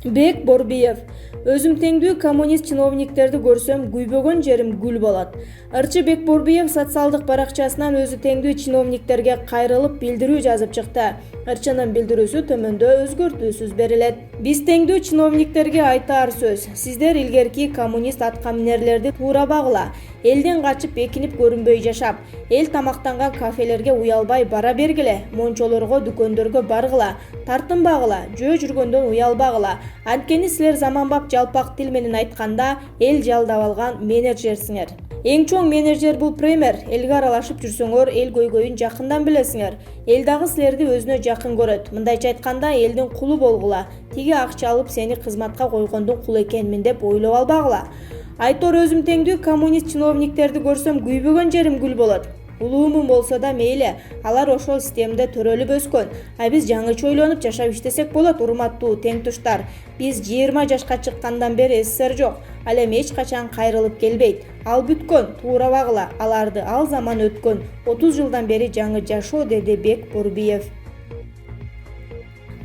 Бек Борбиев. Өзім теңдүү коммунист чиновниктерди көрсөм, күйбөгөн жерим гүл болот. Ырчы Бек Борбиев социалдык баракчасынан өзү теңдүү чиновниктерге кайрылып билдирүү жазып чыкты. Ырчынын билдирүүсү төмөндө өзгөртүүсүз берилет. Биз теңдүү чиновниктерге айтаар сөз: сиздер илгерки коммунист аткаминерлерди туура багыла. Элден качып экинип көрүнбөй жашап, эл тамактанган кафелерге уялбай бара бергиле, мончолорго, дүкөндөргө баргыла, тартынбагыла, жөө жүргөндөн уялбагыла. Анткени силер заманбап жалпак тил менен айтканда эл жалдап алган менеджерсиңер. Эң чоң менеджер бул премьер. Элге аралашып жүрсөңөр, эл көйгөйүн жакындан билесиңер. Эл дагы силерди өзүнө жакын көрөт. Мындайча айтканда, элдин кулу болгула. Тиги акча алып сени кызматка койгондун кулу экенмин деп ойлоп албагыла. Айтор өзүм теңдүү коммунист чиновниктерди көрсөм, күйбөгөн жерим гүл болот. Улуумун болсо да мейли, алар ошол системде төрөлүп өскөн. Биз жаңыча ойлонуп жашап иштесек болот, урматтуу теңтуштар. Биз 20 жашка чыккандан бери СССР жок. Ал эми эч качан кайрылып келбейт. Ал бүткөн, туура багыла, аларды ал заман өткөн. 30 жылдан бери жаңы жашоо, деди Бек Борбиев.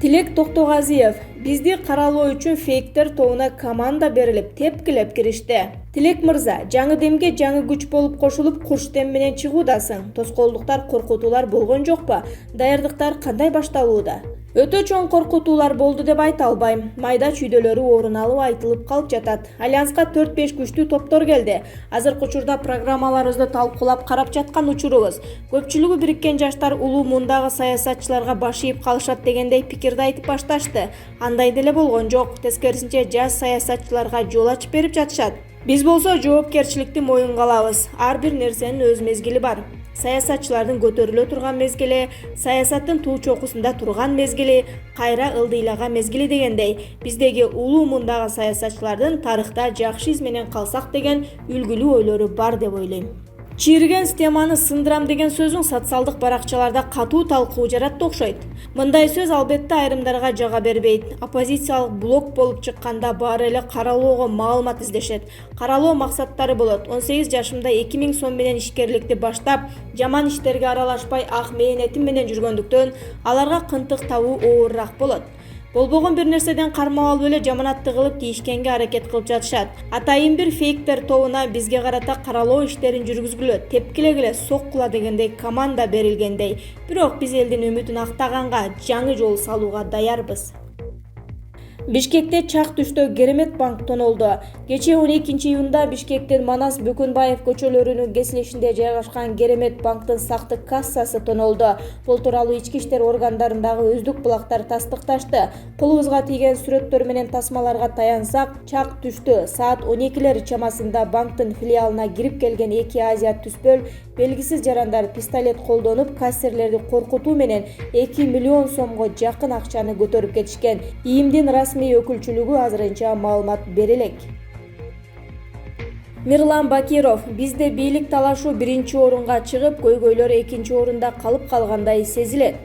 Тилек Токтогазиев. Бизди каралоо үчүн фейктер тобуна команда берилип, тепкилеп киришти. Тилек мырза, жаңы демге жаңы күч болуп кошулуп, курштем менен чыгуудасың. Тоскоолдуктар, коркутуулар болгон жокпу? Даярдыктар кандай башталууда? Өтө чоң коркутуулар болду деп айта албайм. Майда чүйдөлөрү орун алып айтылып калып жатат. Альянска 4-5 күчтүү топтор келди. Азыркы учурда программаларыбызды талкуулап карап жаткан учурубуз. Көпчүлүгү бириккен жаштар улуу мундагы саясатчыларга баш ийип калышат дегендей пикирди айтып башташты. Андай деле болгон жок. Тескерисинче жаш саясатчыларга жол ачып берип жатышат. Биз болсо жоопкерчиликти моюнга алабыз. Ар бир нерсенин өз мезгили бар. Саясатчылардын көтөрүлө турган мезгили, саясаттын туу чокусунда турган мезгили, кайра ылдыйлаган мезгили дегендей. Биздеги улуу мундагы саясатчылардын тарыхта жакшы из менен калсак деген үлгүлүү ойлору бар деп ойлойм. Чийирген системаны сындырам деген сөзүң социалдык баракчаларда катуу талкуу жаратты окшойт. Мындай сөз албетте айрымдарга жага бербейт. Оппозициялык блок болуп чыкканда баары эле каралоого маалымат издешет. Каралоо максаттары болот. 18 жашымда 2000 сом менен ишкерликти баштап, жаман иштерге аралашпай ак мээнетим менен жүргөндүктөн аларга кынтык табуу оорураак болот. Болбогон бир нерседен кармап алып эле жаманатты кылып тийишкенге аракет кылып жатышат. Атайын бир фейктер тобуна бизге карата каралоо иштерин жүргүзгүлө, тепкилегиле, соккула дегендей команда берилгендей. Бирок биз элдин үмүтүн актаганга, жаңы жол салууга даярбыз. Бишкекте чак түштө Керемет банк тонолду. Кечээ 12 июнда Бишкектин Манас Бөкөнбаев көчөлөрүнүн кесилишинде жайгашкан Керемет банктын сактык кассасы тонолду. Бул тууралуу ички иштер органдарындагы өздүк булактар тастыкташты. Колубузга тийген сүрөттөр менен тасмаларга таянсак, чак түштө саат 12-лер чамасында банктын филиалына кирип келген 2 азия түспөл белгисиз жарандар пистолет колдонуп, кассирлерди коркутуу менен 2 миллион сомго жакын акчаны көтөрүп кетишкен. ИИМдин расмий өкүлчүлүгү азырынча маалымат бере элек. Мирлан Бакиров. Бизде бийлик талашуу 1-орунга чыгып, көйгөйлөр 2-орунда калып калгандай сезилет.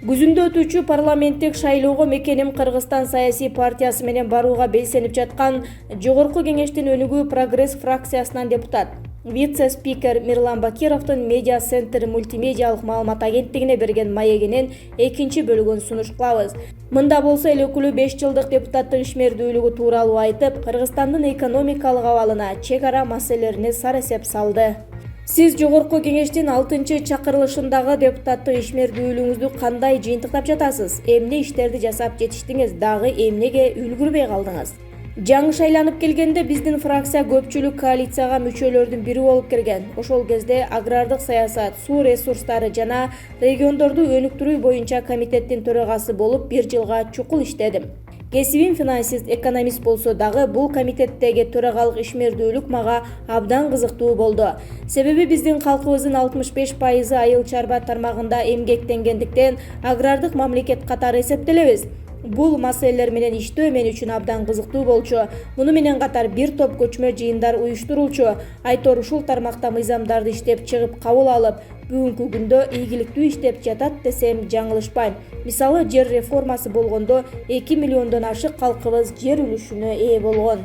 Күзүндө өтүүчү парламенттик шайлоого мекеним Кыргызстан саясий партиясы менен барууга белсенип жаткан Жогорку кеңештин өнүгүү прогресс фракциясынан депутат, вице-спикер Мирлан Бакировдун Медиа Центр мультимедиалык маалымат агенттигине берген маегинин 2 бөлүгүн сунуш кылабыз. Мында болсо эл өкүлү 5 жылдык депутаттык ишмердүүлүгү тууралуу айтып, Кыргызстандын экономикалык абалына, чек ара маселелерине сар эсеп салды. Сиз Жогорку кеңештин 6-чакырылышындагы депутаттык ишмердүүлүгүңүздү кандай жыйынтыктап жатасыз? Эмне иштерди жасап жетиштиңиз, дагы эмнеге үлгүрбөй калдыңыз? Жаңы шайланып келгенде биздин фракция көпчүлүк коалицияга мүчөлөрдүн бири болуп кирген. Ошол кезде агрардык саясат, суу ресурстары жана региондорду өнүктүрүү боюнча комитеттин төрагасы болуп 1 жылга чукул иштедим. Кесибим финансист, экономист болсо дагы бул комитеттеги төрагалык ишмердүүлүк мага абдан кызыктуу болду. Себеби биздин калкыбыздын 65% айыл чарба тармагында эмгектенгендиктен агрардык мамлекет катары эсептелебиз. Бул маселелер менен иштөө мен үчүн абдан кызыктуу болчу. Муну менен катар бир топ көчмө жыйындар уюштурулчу. Айтор ушул тармакта мыйзамдарды иштеп чыгып кабыл алып, бүгүнкү күндө ийгиликтүү иштеп жатат десем жаңылышпайм. Мисалы, жер реформасы болгондо 2 миллиондон ашык калкыбыз жер үлүшүнө ээ болгон.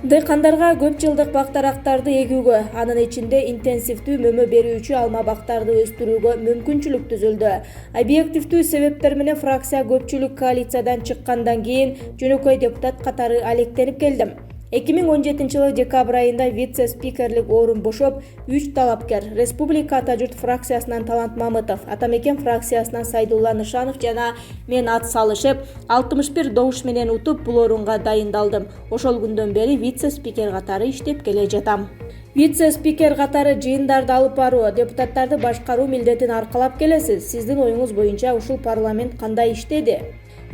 Дыйкандарга көп жылдык бактарактарды эгүүгө, анын ичинде интенсивдүү мөмө берүүчү алма бактарды өстүрүүгө мүмкүнчүлүк түзүлдү. Объективдүү себептер менен фракция көпчүлүк коалициядан чыккандан кийин жөнөкөй депутат катары алектенип келдим. 2017 декабрь айында вице-спикерлик орун бошоп, 3 талапкер Республика Ата Журт фракциясынан Талант Мамытов, Атамекен фракциясынан Сайдулла Нышанов жана мен ат салышып, 61 добуш менен утуп бул орунга дайындалдым. Ошол күндөн бери вице-спикер катары иштеп келе жатам. Вице-спикер катары жыйындарды алып баруу, депутаттарды башкаруу милдетин аркалап келесиз. Сиздин оюңуз боюнча ушул парламент кандай иштеди?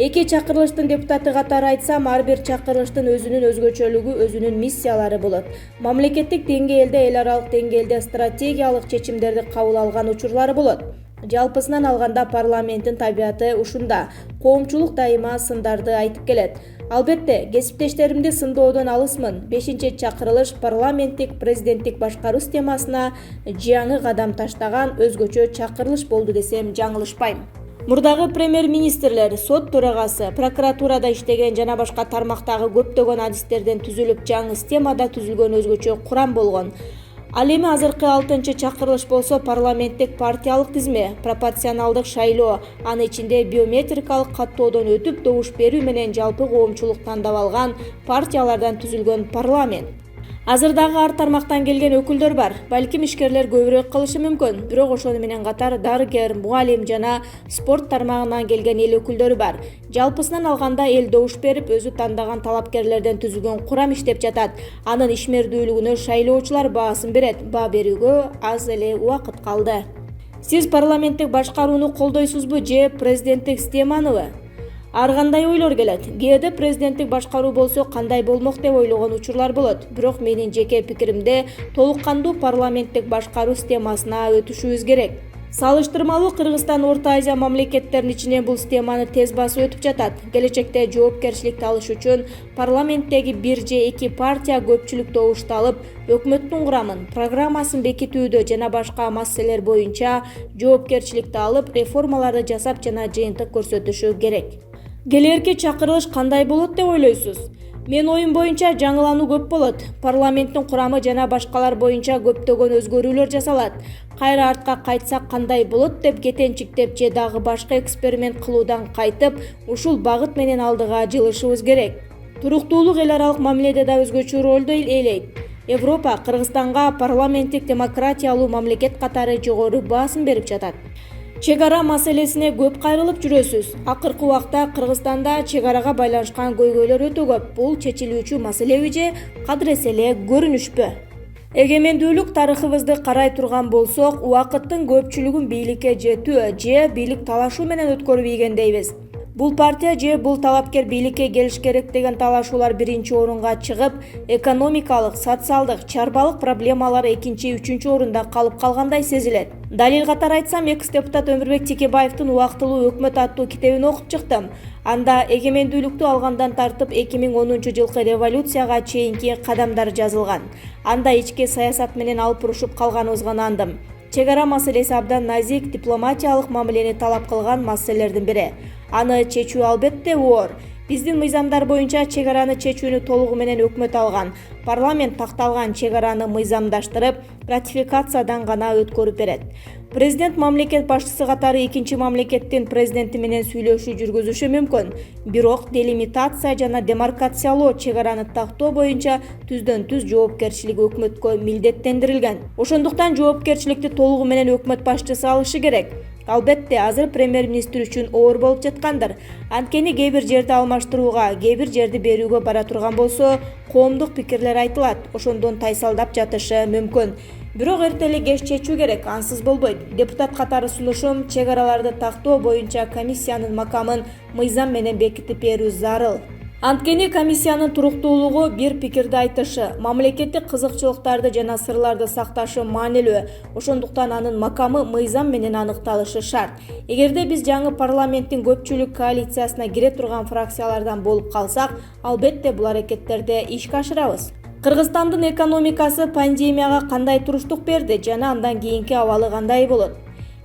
Эки чакырылыштын депутаты катары айтсам, ар бир чакырылыштын өзүнүн өзгөчөлүгү, өзүнүн миссиялары болот. Мамлекеттик деңгээлде, эл аралык деңгээлде стратегиялык чечимдерди кабыл алган учурлары болот. Жалпысынан алганда парламенттин табияты ушунда. Коомчулук дайыма сындарды айтып келет. Албетте, кесиптештеримди сындоодон алысмын. 5-чакырылыш парламенттик президенттик башкаруу системасына жаңы кадам таштаган өзгөчө чакырылыш болду десем жаңылышпайм. Мурдагы премьер-министрлер, сот төрагасы, прокуратурада иштеген жана башка тармактагы көптөгөн адистерден түзүлүп, жаңы системада түзүлгөн өзгөчө курам болгон. Ал эми азыркы 6-чакырылыш болсо парламенттик партиялык тизме, пропорционалдык шайлоо, анын ичинде биометрикалык каттоодон өтүп добуш берүү менен жалпы коомчулук тандап алган партиялардан түзүлгөн парламент. Азыр дагы ар тармактан келген өкүлдөр бар. Балким ишкерлер көбүрөөк кылышы мүмкүн. Бирок ошону менен катар дарыгер, мугалим жана спорт тармагынан келген эл өкүлдөрү бар. Жалпысынан алганда эл добуш берип, өзү тандаган талапкерлерден түзүлгөн курам иштеп жатат. Анын ишмердүүлүгүнө шайлоочулар баасын берет. Баа берүүгө аз эле убакыт калды. Сиз парламенттик башкарууну колдойсузбу же президенттик системаныбы? Ар кандай ойлор келет. Кээде президенттик башкаруу болсо кандай болмок деп ойлогон учурлар болот. Бирок менин жеке пикиримде толук кандуу парламенттик башкаруу системасына өтүшүбүз керек. Салыштырмалуу Кыргызстан Орто Азия мамлекеттеринин ичинен бул системаны тез басып өтүп жатат. Келечекте жоопкерчиликти алыш үчүн парламенттеги 1 же 2 партия көпчүлүк добушту алып, өкмөттүн курамын, программасын бекитүүдө жана башка маселелер боюнча жоопкерчиликти алып, реформаларды жасап жана жыйынтык көрсөтүшү керек. Келерки чакырылыш кандай болот деп ойлойсуз? Мен оюм боюнча жаңылануу көп болот. Парламенттин курамы жана башкалар боюнча көптөгөн өзгөрүүлөр жасалат. Кайра артка кайтсак кандай болот деп кетенчиктеп же дагы башка эксперимент кылуудан кайтып, ушул багыт менен алдыга жылышыбыз керек. Туруктуулук эл аралык мамиледе да өзгөчө ролду ээлейт. Европа Кыргызстанга парламенттик демократиялуу мамлекет катары жогору баасын берип жатат. Чек ара маселесине көп кайрылып жүрөсүз. Акыркы убакта Кыргызстанда чек арага байланышкан көйгөйлөр өтө көп. Бул чечилүүчү маселеби же кадыресе эле көрүнүшпү? Эгемендүүлүк тарыхыбызды карай турган болсок, убакыттын көпчүлүгүн бийликке жетүү же бийлик талашуу менен өткөрүп ийгендейбиз. Бул партия же бул талапкер бийликке келиш керек деген талашуулар биринчи орунга чыгып, экономикалык, социалдык, чарбалык проблемалар экинчи, үчүнчү орунда калып калгандай сезилет. Далил катары айтсам, экс-депутат Өмүрбек Текебаевдин Убактылуу өкмөт аттуу китебин окуп чыктым. Анда эгемендүүлүктү алгандан тартып 2010 жылкы революцияга чейинки кадамдар жазылган. Анда ички саясат менен алып урушуп калганыбызга нандым. Чек ара маселеси абдан назик, дипломатиялык мамилени талап кылган маселелердин бири. Аны чечүү албетте оор. Биздин мыйзамдар боюнча чек араны чечүүнү толугу менен өкмөт алган. Парламент такталган чек араны мыйзамдаштырып, ратификациядан гана өткөрүп берет. Президент мамлекет башчысы катары экинчи мамлекеттин президенти менен сүйлөшүү жүргүзүшү мүмкүн. Бирок делимитация жана демаркациялоо чек араны тактоо боюнча түздөн түз жоопкерчилик өкмөткө милдеттендирилген. Ошондуктан жоопкерчиликти толугу менен өкмөт башчысы алышы керек. Албетте, азыр премьер-министр үчүн оор болуп жаткандыр. Анткени кээ бир жерди алмаштырууга, кээ бир жерди берүүгө бара турган болсо, коомдук пикирлер айтылат. Ошондон тайсалдап жатышы мүмкүн. Бирок эрте эле кеч чечүү керек, ансыз болбойт. Депутат катары сунушум, чек араларды тактоо боюнча комиссиянын макамын мыйзам менен бекитип берүү зарыл. Анткени комиссиянын туруктуулугу бир пикирди айтышы, мамлекеттик кызыкчылыктарды жана сырларды сакташы маанилүү. Ошондуктан анын макамы мыйзам менен аныкталышы шарт. Эгерде биз жаңы парламенттин көпчүлүк коалициясына кире турган фракциялардан болуп калсак, албетте бул аракеттерде ишке ашырабыз. Кыргызстандын экономикасы пандемияга кандай туруштук берди жана андан кийинки абалы кандай болот?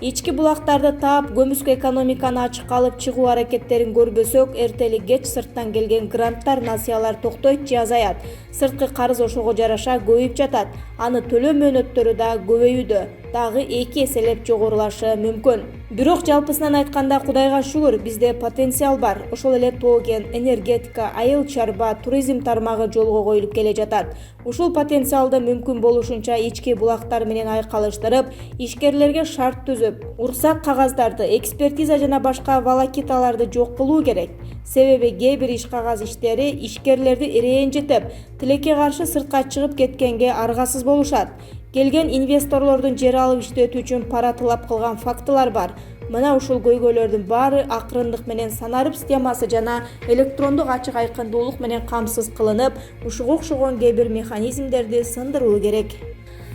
Ички булактарды таап, көмүскө экономиканы ачыкка алып чыгуу аракеттерин көрбөсөк, эртели кеч сырттан келген гранттар, насыялар токтойт же азаят. Сырткы карыз ошого жараша көбөйүп жатат. Аны төлөө мөөнөттөрү да көбөйүүдө, дагы 2 эселеп жогорулашы мүмкүн. Бирок жалпысынан айтканда Кудайга шүгүр, бизде потенциал бар. Ошол эле тоо кен, энергетика, айыл чарба, туризм тармагы жолго коюлуп келе жатат. Ушул потенциалды мүмкүн болушунча ички булактар менен айкалыштырып, ишкерлерге шарт түзүп, уруксат кагаздарды, экспертиза жана башка волокиталарды жок кылуу керек. Себеби кээ бир иш кагаз иштери ишкерлерди ренжитип, тилекке каршы сыртка чыгып кеткенге аргасыз болушат. Келген инвесторлордун жер алып иштетүү үчүн пара талап кылган фактылар бар. Мына ушул көйгөйлөрдүн баары акырындык менен санарып системасы жана электрондук ачык айкындуулук менен камсыз кылынып, ушуга окшогон кээ бир механизмдерди сындыруу керек.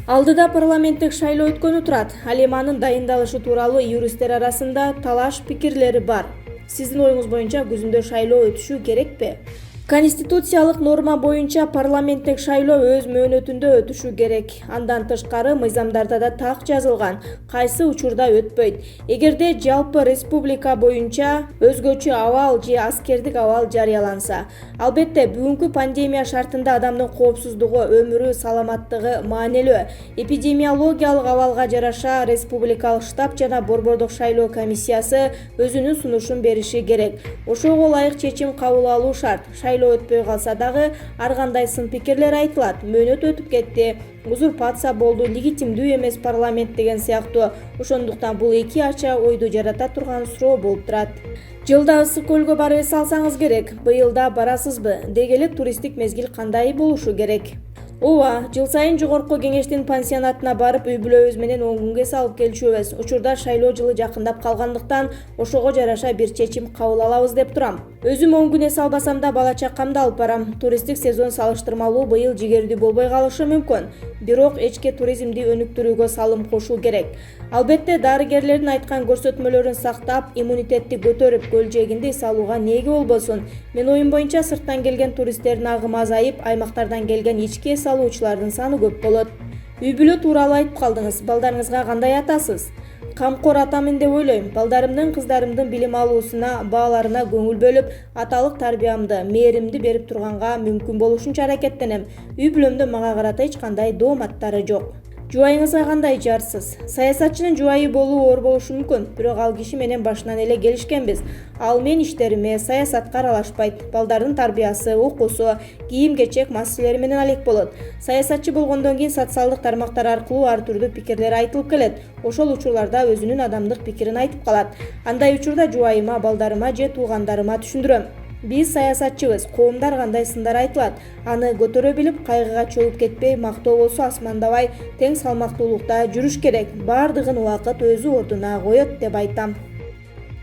Алдыда парламенттик шайлоо өткөнү турат. Ал эми анын дайындалышы тууралуу юристтер арасында талаш пикирлери бар. Сиздин оюңуз боюнча күзүндө шайлоо өтүшү керекпи? Конституциялык норма боюнча парламенттик шайлоо өз мөөнөтүндө өтүшү керек. Андан тышкары мыйзамдарда да так жазылган, кайсы учурда өтпөйт. Эгерде жалпы республика боюнча өзгөчө абал же аскердик абал жарыяланса, албетте бүгүнкү пандемия шартында адамдын коопсуздугу, өмүрү, саламаттыгы маанилүү. Эпидемиологиялык абалга жараша республикалык штаб жана борбордук шайлоо комиссиясы өзүнүн сунушун бериши керек. Ошого ылайык чечим кабыл алуу шарт. Өтпөй калса дагы ар кандай сын пикирлер айтылат. Мөөнөт өтүп кетти, узурпация болду, легитимдүү эмес парламент деген сыяктуу. Ошондуктан бул эки ача ойду жарата турган суроо болуп турат. Жылда ысык көлгө барып эс алсаңыз керек. Быйылда барасызбы? Деги эле туристтик мезгил кандай болушу керек? Ооба, жыл сайын жогорку кеңештин пансионатына барып үй-бүлөбүз менен 10 күнгө салып келчүбүз. Учурда шайлоо жылы жакындап калгандыктан ошого жараша бир чечим кабыл алабыз деп турам. Өзүм 10 күн эс албасам да бала чакамды алып барам. Туристтик сезон салыштырмалуу быйыл жигердүү болбой калышы мүмкүн. Бирок ички туризмди өнүктүрүүгө салым кошуу керек. Албетте дарыгерлердин айткан көрсөтмөлөрүн сактап, иммунитетти көтөрүп, көлжегинди эс алууга неге болбосун. Мен оюм боюнча сырттан келген туристтердин агымы азайып, аймактардан келген ички эс алуучулардын саны көп болот. Үй-бүлө тууралуу айтып калдыңыз. Балдарыңызга кандай атасыз? Камкор атамын деп ойлойм. Балдарымдын, кыздарымдын билим алуусуна, бааларына көңүл бөлүп, аталык тарбиямды, мээримди берип турганга мүмкүн болушунча аракеттенем. Үй-бүлөмдө мага карата эч кандай дооматтары жок. Жубайыңызга кандай жарсыз? Саясатчынын жубайы болуу оор болушу мүмкүн, бирок ал киши менен башынан эле келишкенбиз. Ал мен иштериме, саясатка аралашпайт. Балдардын тарбиясы, окуусу, кийим-кечек маселелери менен алек болот. Саясатчы болгондон кийин социалдык тармактар аркылуу ар түрдүү пикирлер айтылып келет. Ошол учурларда өзүнүн адамдык пикирин айтып калат. Андай учурда жубайыма, балдарыма же туугандарыма түшүндүрөм. Биз саясатчыбыз, коомдар кандай сындар айтылат. Аны көтөрө билип, кайгыга чөгүп кетпей, мактоо болсо асмандабай, тең салмактуулукта жүрүш керек. Бардыгын убакыт өзү ордуна коет деп айтам.